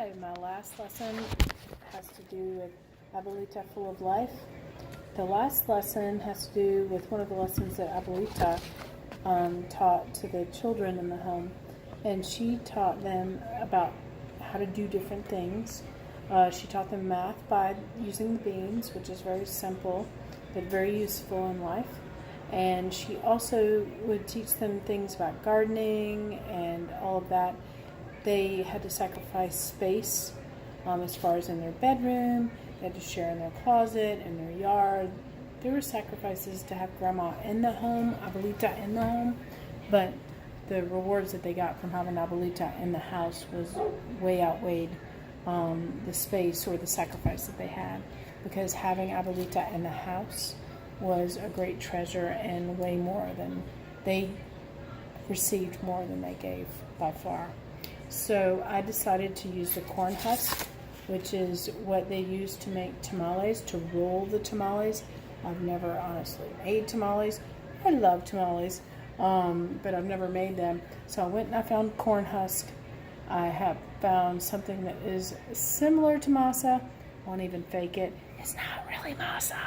Hi, my last lesson has to do with Abuelita Full of Life. The last lesson has to do with one of the lessons that Abuelita taught to the children in the home. And she taught them about how to do different things. She taught them math by using the beans, which is very simple but very useful in life. And she also would teach them things about gardening and all of that. They had to sacrifice space as far as in their bedroom. They had to share in their closet, in their yard. There were sacrifices to have grandma in the home, Abuelita in the home, but the rewards that they got from having Abuelita in the house was way outweighed the space or the sacrifice that they had, because having Abuelita in the house was a great treasure and way more than they received, more than they gave by far. So I decided to use the corn husk, which is what they use to make tamales, to roll the tamales. I've never honestly made tamales. I love tamales, but I've never made them. So I went and I found corn husk. I have found something that is similar to masa. I won't even fake it. It's not really masa.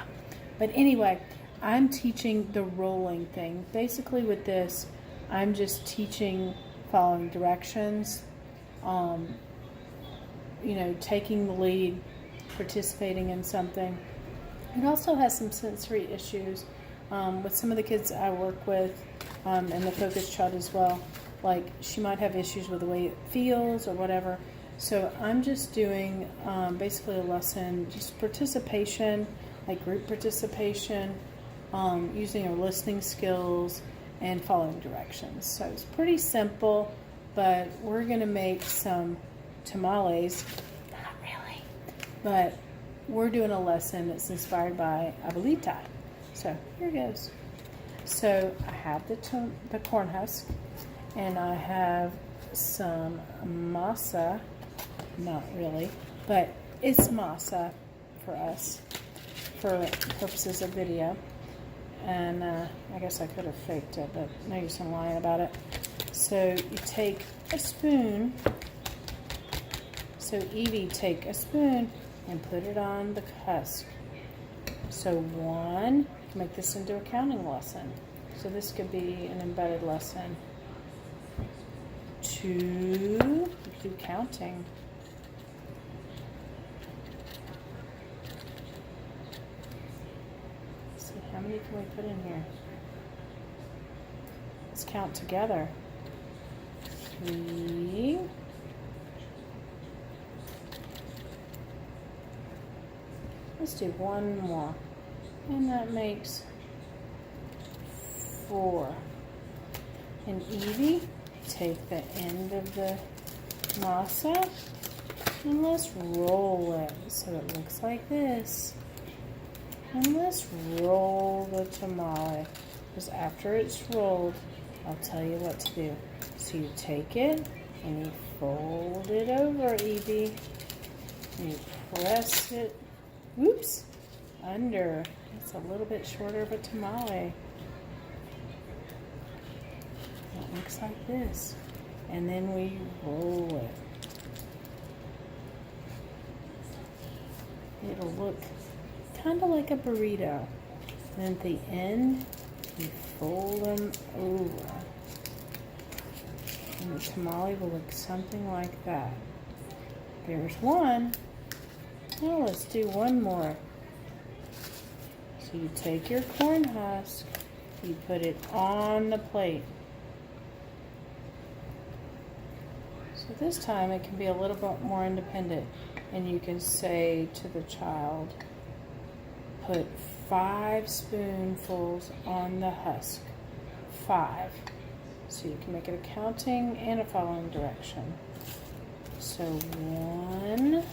But anyway, I'm teaching the rolling thing. Basically with this, I'm just teaching following directions, taking the lead, participating in something. It also has some sensory issues with some of the kids I work with, and the focus child as well. Like, she might have issues with the way it feels or whatever. So I'm just doing basically a lesson, just participation, like group participation, using our listening skills and following directions. So it's pretty simple, but we're going to make some tamales. Not really, but we're doing a lesson that's inspired by Abuelita. So here goes. So I have the corn husk, and I have some masa. Not really, but it's masa for us, for purposes of video. And I guess I could have faked it, but no use in lying about it. So you take a spoon. So Evie, take a spoon and put it on the husk. So one, make this into a counting lesson. So this could be an embedded lesson. Two, do counting. Let's see, how many can we put in here? Let's count together. 3. Let's do one more. And that makes 4. And Evie, take the end of the masa and let's roll it so it looks like this. And let's roll the tamale, because after it's rolled, I'll tell you what to do. So you take it and you fold it over, Evie. And you press it, whoops, under. It's a little bit shorter of a tamale. It looks like this. And then we roll it. It'll look kind of like a burrito. And at the end, you fold them over. And the tamale will look something like that. There's one. Now let's do one more. So you take your corn husk, you put it on the plate. So this time it can be a little bit more independent, and you can say to the child, put 5 spoonfuls on the husk. 5. So you can make it a counting and a following direction. So 1,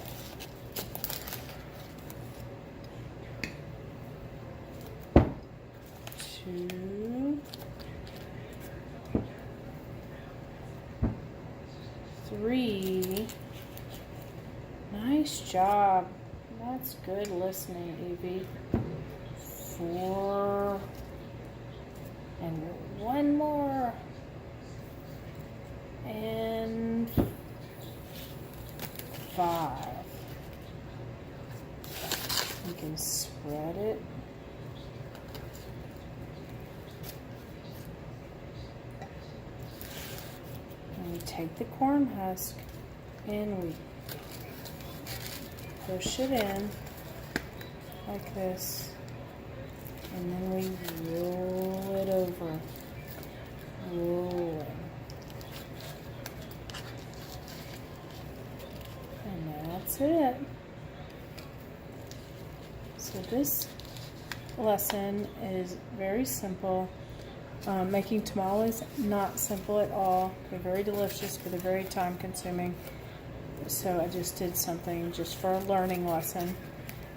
2, 3. Nice job. That's good listening, Evie. 4. And one more. And 5. You can spread it. And we take the corn husk and we push it in like this, and then we roll it over. Roll it. And that's it. So this lesson is very simple. Making tamales, not simple at all. They're very delicious, but they're very time consuming. So I just did something just for a learning lesson.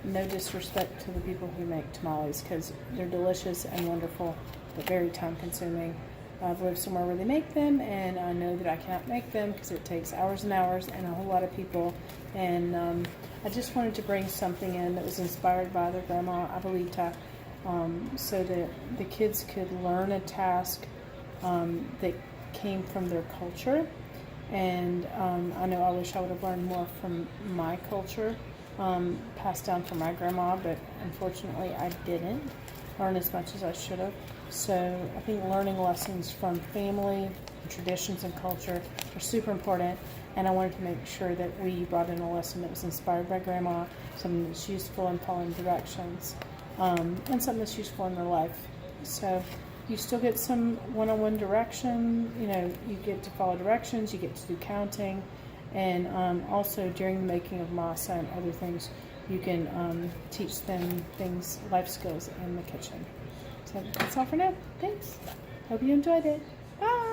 No disrespect to the people who make tamales, because they're delicious and wonderful, but very time consuming. I've lived somewhere where they make them, and I know that I cannot make them because it takes hours and hours and a whole lot of people. And I just wanted to bring something in that was inspired by their grandma, Abuelita, so that the kids could learn a task that came from their culture. And I know I wish I would have learned more from my culture, passed down from my grandma, but unfortunately I didn't learn as much as I should have. So I think learning lessons from family, traditions, and culture are super important, and I wanted to make sure that we brought in a lesson that was inspired by grandma, something that's useful in following directions, and something that's useful in their life. So you still get some one-on-one direction, you get to follow directions, you get to do counting, and also during the making of masa and other things, you can teach them things, life skills in the kitchen. So that's all for now. Thanks. Hope you enjoyed it. Bye.